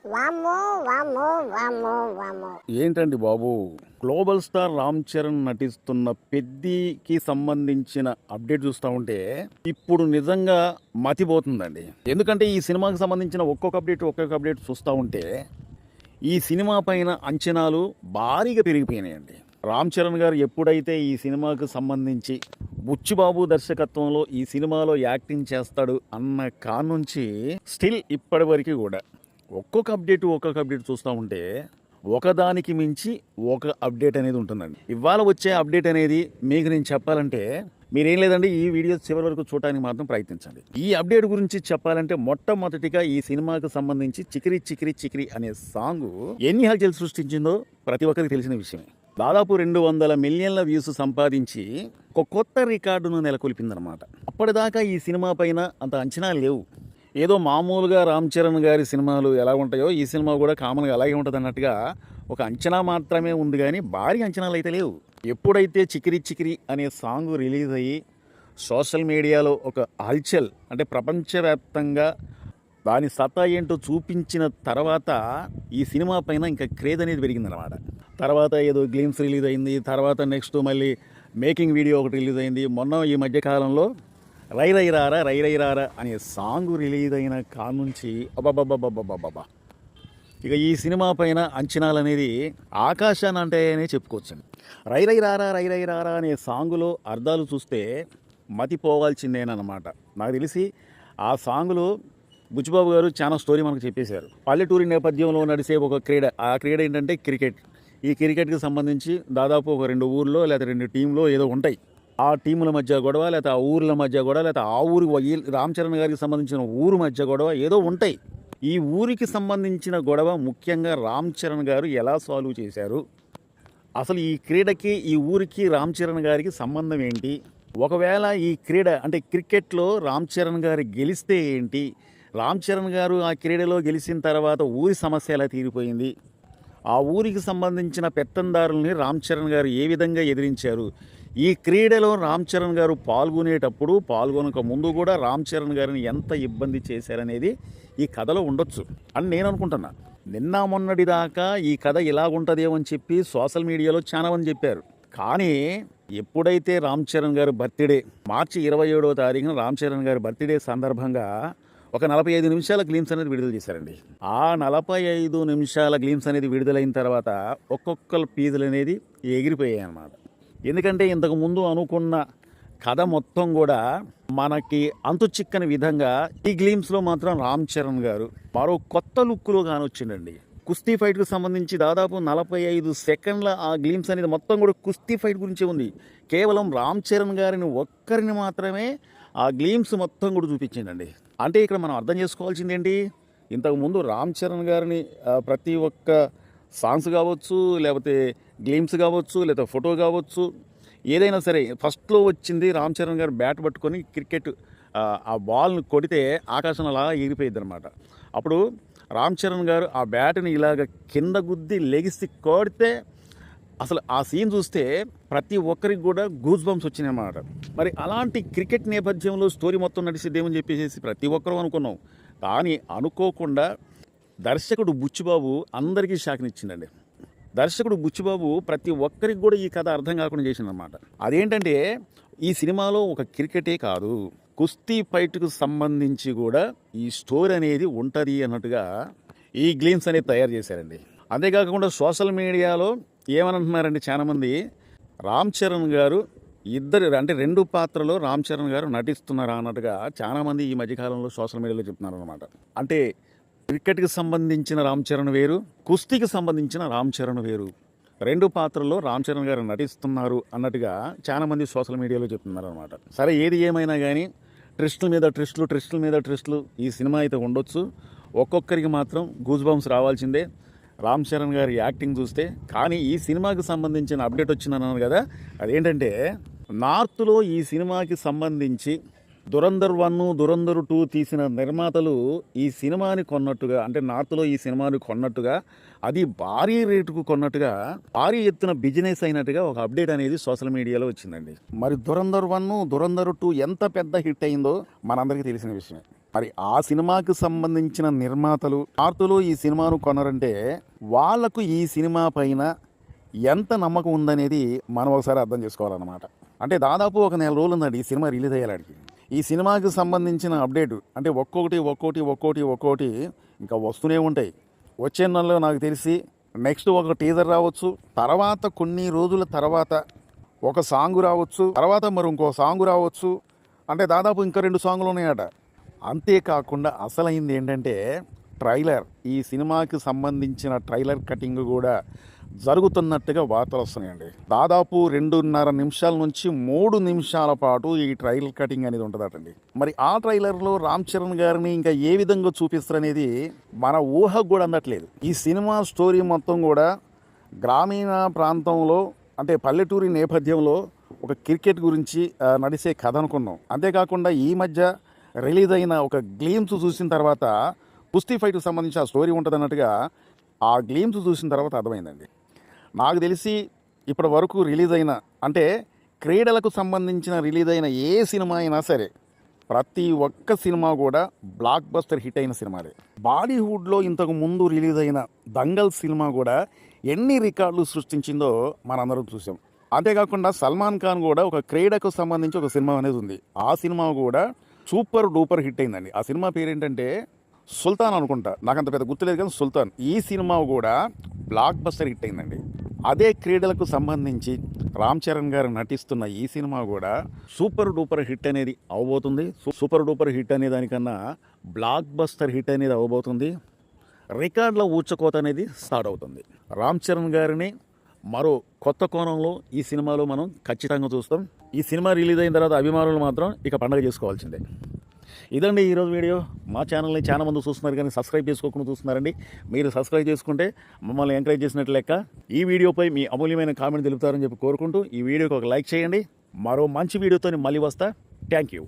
వామ్మో వామ్మో వామ్మో వామ్మో. ఏంటండి బాబు, గ్లోబల్ స్టార్ రామ్ చరణ్ నటిస్తున్న పెద్దికి సంబంధించిన అప్డేట్ చూస్తూ ఉంటే ఇప్పుడు నిజంగా మతిపోతుందండి. ఎందుకంటే ఈ సినిమాకి సంబంధించిన ఒక్కొక్క అప్డేట్ చూస్తూ ఉంటే ఈ సినిమా పైన అంచనాలు భారీగా పెరిగిపోయినాయండి. రామ్ చరణ్ గారు ఎప్పుడైతే ఈ సినిమాకు సంబంధించి బుచ్చిబాబు దర్శకత్వంలో ఈ సినిమాలో యాక్టింగ్ చేస్తాడు అన్న కానుంచి స్టిల్ ఇప్పటి వరకు కూడా ఒక్కొక్క అప్డేట్ చూస్తూ ఉంటే ఒకదానికి మించి ఒక అప్డేట్ అనేది ఉంటుందండి. ఇవాళ వచ్చే అప్డేట్ అనేది మీకు నేను చెప్పాలంటే మీరేం లేదండి, ఈ వీడియో చివరి వరకు చూడడానికి మాత్రం ప్రయత్నించండి. ఈ అప్డేట్ గురించి చెప్పాలంటే మొట్టమొదటిగా ఈ సినిమాకు సంబంధించి చికిరి చికిరి చికిరి అనే సాంగ్ ఎన్ని హల్చల్ సృష్టించిందో ప్రతి ఒక్కరికి తెలిసిన విషయమే. దాదాపు 200 మిలియన్ల వ్యూస్ సంపాదించి ఒక కొత్త రికార్డును నెలకొల్పిందనమాట. అప్పటిదాకా ఈ సినిమా పైన అంత అంచనాలు లేవు. ఏదో మామూలుగా రామ్ చరణ్ గారి సినిమాలు ఎలా ఉంటాయో ఈ సినిమా కూడా కామన్గా అలాగే ఉంటుంది అన్నట్టుగా ఒక అంచనా మాత్రమే ఉంది, కానీ భారీ అంచనాలు అయితే లేవు. ఎప్పుడైతే చికిరి చికిరి అనే సాంగ్ రిలీజ్ అయ్యి సోషల్ మీడియాలో ఒక హల్చల్ అంటే ప్రపంచవ్యాప్తంగా దాని సత్తా ఏంటో చూపించిన తర్వాత ఈ సినిమా పైన ఇంకా క్రేజ్ అనేది పెరిగిందనమాట. తర్వాత ఏదో గ్లిమ్స్ రిలీజ్ అయింది, తర్వాత నెక్స్ట్ మళ్ళీ మేకింగ్ వీడియో ఒకటి రిలీజ్ అయింది. మొన్న ఈ మధ్యకాలంలో రై రై రారా అనే సాంగ్ రిలీజ్ అయిన కానుంచి అబ్బాబ్బాబ్బాబ్బాబ్బా ఇక ఈ సినిమా పైన అంచనాలు అనేది ఆకాశాన్ని అంటాయనే చెప్పుకోవచ్చండి. రై రై రారా అనే సాంగులో అర్థాలు చూస్తే మతిపోవాల్సిందేనమాట. నాకు తెలిసి ఆ సాంగులో బుచ్చిబాబు గారు చాలా స్టోరీ మనకు చెప్పేశారు. పల్లెటూరి నేపథ్యంలో నడిసే ఒక క్రీడ, ఆ క్రీడ ఏంటంటే క్రికెట్. ఈ క్రికెట్కి సంబంధించి దాదాపు ఒక 2 ఊర్లో లేదా 2 టీంలో ఏదో ఉంటాయి. ఆ టీముల మధ్య గొడవ, లేకపోతే ఆ ఊర్ల మధ్య గొడవ, లేకపోతే ఆ ఊరి రామ్ చరణ్ గారికి సంబంధించిన ఊరు మధ్య గొడవ ఏదో ఉంటాయి. ఈ ఊరికి సంబంధించిన గొడవ ముఖ్యంగా రామ్ చరణ్ గారు ఎలా సాల్వ్ చేశారు, అసలు ఈ క్రీడకి ఈ ఊరికి రామ్ చరణ్ గారికి సంబంధం ఏంటి, ఒకవేళ ఈ క్రీడ అంటే క్రికెట్లో రామ్ చరణ్ గారు గెలిస్తే ఏంటి, రామ్ చరణ్ గారు ఆ క్రీడలో గెలిచిన తర్వాత ఊరి సమస్య ఎలా తీరిపోయింది, ఆ ఊరికి సంబంధించిన పెత్తందారుల్ని రామ్ చరణ్ గారు ఏ విధంగా ఎదిరించారు, ఈ క్రీడలో రామ్ చరణ్ గారు పాల్గొనేటప్పుడు పాల్గొనక ముందు కూడా రామ్ చరణ్ గారిని ఎంత ఇబ్బంది చేశారనేది ఈ కథలో ఉండొచ్చు అని నేను అనుకుంటున్నా. నిన్న మొన్నటి దాకా ఈ కథ ఇలాగుంటుందేమో అని చెప్పి సోషల్ మీడియాలో చాలా మంది చెప్పారు. కానీ ఎప్పుడైతే రామ్ చరణ్ గారు బర్త్డే మార్చి 27వ తారీఖున రామ్ చరణ్ గారి బర్త్డే సందర్భంగా ఒక 45 నిమిషాల గ్లిమ్స్ అనేది విడుదల చేశారండి. ఆ 45 నిమిషాల గ్లిమ్స్ అనేది విడుదలైన తర్వాత ఒక్కొక్క పీజులు అనేది ఎగిరిపోయాయి అన్నమాట. ఎందుకంటే ఇంతకుముందు అనుకున్న కథ మొత్తం కూడా మనకి అంతు చిక్కని విధంగా ఈ గ్లిమ్స్లో మాత్రం రామ్ చరణ్ గారు మరో కొత్త లుక్లో కానొచ్చిండండి. కుస్తీ ఫైట్కు సంబంధించి దాదాపు 45 సెకండ్ల ఆ గ్లిమ్స్ అనేది మొత్తం కూడా కుస్తీ ఫైట్ గురించే ఉంది. కేవలం రామ్ చరణ్ గారిని ఒక్కరిని మాత్రమే ఆ గ్లిమ్స్ మొత్తం కూడా చూపించిందండి. అంటే ఇక్కడ మనం అర్థం చేసుకోవాల్సింది ఏంటి, ఇంతకుముందు రామ్ చరణ్ గారిని ప్రతి ఒక్క సాంగ్స్ కావచ్చు, లేకపోతే గ్లిమ్స్ కావచ్చు, లేదా ఫోటో కావచ్చు, ఏదైనా సరే ఫస్ట్లో వచ్చింది రామ్ చరణ్ గారు బ్యాట్ పట్టుకొని క్రికెట్ ఆ బాల్ను కొడితే ఆకాశం అలా ఎగిరిపోయింది అనమాట. అప్పుడు రామ్ చరణ్ గారు ఆ బ్యాట్ని ఇలాగ కింద గుద్ది లెగిసి కొడితే అసలు ఆ సీన్ చూస్తే ప్రతి ఒక్కరికి కూడా గూస్ బంప్స్ వచ్చినాయి అన్నమాట. మరి అలాంటి క్రికెట్ నేపథ్యంలో స్టోరీ మొత్తం నడిచిద్దేమని చెప్పేసి ప్రతి ఒక్కరూ అనుకున్నాం. కానీ అనుకోకుండా దర్శకుడు బుచ్చిబాబు అందరికీ షాక్నిచ్చిందండి. దర్శకుడు బుచ్చిబాబు ప్రతి ఒక్కరికి కూడా ఈ కథ అర్థం కాకుండా చేసిందనమాట. అదేంటంటే ఈ సినిమాలో ఒక క్రికెటే కాదు, కుస్తీ ఫైట్కు సంబంధించి కూడా ఈ స్టోరీ అనేది ఉంటుంది అన్నట్టుగా ఈ గ్లిమ్స్ అనేది తయారు చేశారండి. అంతేకాకుండా సోషల్ మీడియాలో ఏమనంటున్నారంటే చాలామంది రామ్ చరణ్ గారు అంటే 2 పాత్రలో రామ్ చరణ్ గారు నటిస్తున్నారా అన్నట్టుగా చాలామంది ఈ మధ్యకాలంలో సోషల్ మీడియాలో చెప్తున్నారు అనమాట. అంటే క్రికెట్కి సంబంధించిన రామ్ చరణ్ వేరు, కుస్తీకి సంబంధించిన రామ్ చరణ్ వేరు, 2 పాత్రల్లో రామ్ చరణ్ గారు నటిస్తున్నారు అన్నట్టుగా చాలామంది సోషల్ మీడియాలో చెప్తున్నారు అనమాట. సరే, ఏది ఏమైనా కానీ ట్విస్టుల మీద ట్విస్టులు ఈ సినిమా అయితే ఉండొచ్చు. ఒక్కొక్కరికి మాత్రం గూస్ బంప్స్ రావాల్సిందే రామ్ చరణ్ గారి యాక్టింగ్ చూస్తే. కానీ ఈ సినిమాకి సంబంధించిన అప్డేట్ వచ్చిందన్నాను కదా, అదేంటంటే నార్త్లో ఈ సినిమాకి సంబంధించి దురంధర్ 1, దురంధర్ 2 తీసిన నిర్మాతలు ఈ సినిమాని కొన్నట్టుగా, అంటే నార్త్లో ఈ సినిమాని కొన్నట్టుగా, అది భారీ రేటుకు కొన్నట్టుగా, భారీ ఎత్తున బిజినెస్ అయినట్టుగా ఒక అప్డేట్ అనేది సోషల్ మీడియాలో వచ్చిందండి. మరి దురంధర్ 1, దురంధర్ 2 ఎంత పెద్ద హిట్ అయిందో మనందరికీ తెలిసిన విషయమే. మరి ఆ సినిమాకి సంబంధించిన నిర్మాతలు నార్త్లో ఈ సినిమాను కొన్నారంటే వాళ్లకు ఈ సినిమా పైన ఎంత నమ్మకం ఉందనేది మనం ఒకసారి అర్థం చేసుకోవాలన్నమాట. అంటే దాదాపు ఒక 1 నెల రోజులు ఉందండి ఈ సినిమా రిలీజ్ అయ్యేలాడికి. ఈ సినిమాకి సంబంధించిన అప్డేట్ అంటే ఒక్కొక్కటి ఇంకా వస్తూనే ఉంటాయి. వచ్చే నెలలో నాకు తెలిసి నెక్స్ట్ ఒక టీజర్ రావచ్చు, తర్వాత కొన్ని రోజుల తర్వాత ఒక సాంగ్ రావచ్చు, తర్వాత మరి ఇంకో సాంగ్ రావచ్చు. అంటే దాదాపు ఇంకా 2 సాంగులు ఉన్నాయట. అంతేకాకుండా అసలైంది ఏంటంటే ట్రైలర్, ఈ సినిమాకి సంబంధించిన ట్రైలర్ కటింగ్ కూడా జరుగుతున్నట్టుగా వార్తలు వస్తున్నాయండి. దాదాపు 2.5 నిమిషాల నుంచి 3 నిమిషాల పాటు ఈ ట్రైలర్ కటింగ్ అనేది ఉంటుందటండి. మరి ఆ ట్రైలర్లో రామ్ చరణ్ గారిని ఇంకా ఏ విధంగా చూపిస్తారనేది మన ఊహకు కూడా అందట్లేదు. ఈ సినిమా స్టోరీ మొత్తం కూడా గ్రామీణ ప్రాంతంలో అంటే పల్లెటూరి నేపథ్యంలో ఒక క్రికెట్ గురించి నడిచే కథ అనుకున్నాం. అంతేకాకుండా ఈ మధ్య రిలీజ్ అయిన ఒక గ్లీమ్స్ చూసిన తర్వాత కుస్తీ ఫైట్కి సంబంధించి ఆ స్టోరీ ఉంటుంది అన్నట్టుగా ఆ గ్లీమ్స్ చూసిన తర్వాత అర్థమైందండి. నాకు తెలిసి ఇప్పటి వరకు రిలీజ్ అయిన అంటే క్రీడలకు సంబంధించిన రిలీజ్ అయిన ఏ సినిమా అయినా సరే ప్రతి ఒక్క సినిమా కూడా బ్లాక్ బస్టర్ హిట్ అయిన సినిమాలే. బాలీవుడ్లో ఇంతకు ముందు రిలీజ్ అయిన దంగల్ సినిమా కూడా ఎన్ని రికార్డులు సృష్టించిందో మనందరం చూసాం. అంతేకాకుండా సల్మాన్ ఖాన్ కూడా ఒక క్రీడకు సంబంధించి ఒక సినిమా అనేది ఉంది. ఆ సినిమా కూడా సూపర్ డూపర్ హిట్ అయిందండి. ఆ సినిమా పేరు ఏంటంటే సుల్తాన్ అనుకుంటా, నాకు అంత పెద్ద గుర్తులేదు కానీ సుల్తాన్. ఈ సినిమా కూడా బ్లాక్ బస్టర్ హిట్ అయిందండి. అదే క్రీడలకు సంబంధించి రామ్ చరణ్ గారు నటిస్తున్న ఈ సినిమా కూడా సూపర్ డూపర్ హిట్ అనేది అవబోతుంది. సూపర్ డూపర్ హిట్ అనే దానికన్నా బ్లాక్ బస్టర్ హిట్ అనేది అవబోతుంది. రికార్డుల ఊచకోత అనేది స్టార్ట్ అవుతుంది. రామ్ చరణ్ గారిని మరో కొత్త కోణంలో ఈ సినిమాలో మనం ఖచ్చితంగా చూస్తాం. ఈ సినిమా రిలీజ్ అయిన తర్వాత అభిమానులు మాత్రం ఇక పండగ చేసుకోవాల్సిందే. ఇదండి ఈరోజు వీడియో. మా ఛానల్ని చాలా మంది చూస్తున్నారు కానీ సబ్స్క్రైబ్ చేసుకోకుండా చూస్తున్నారండి. మీరు సబ్స్క్రైబ్ చేసుకుంటే మమ్మల్ని ఎంకరేజ్ చేసినట్లు లెక్క. ఈ వీడియోపై మీ అమూల్యమైన కామెంట్ తెలుపుతారని చెప్పి కోరుకుంటూ ఈ వీడియోకి ఒక లైక్ చేయండి. మరో మంచి వీడియోతో మళ్ళీ వస్తా. Thank you.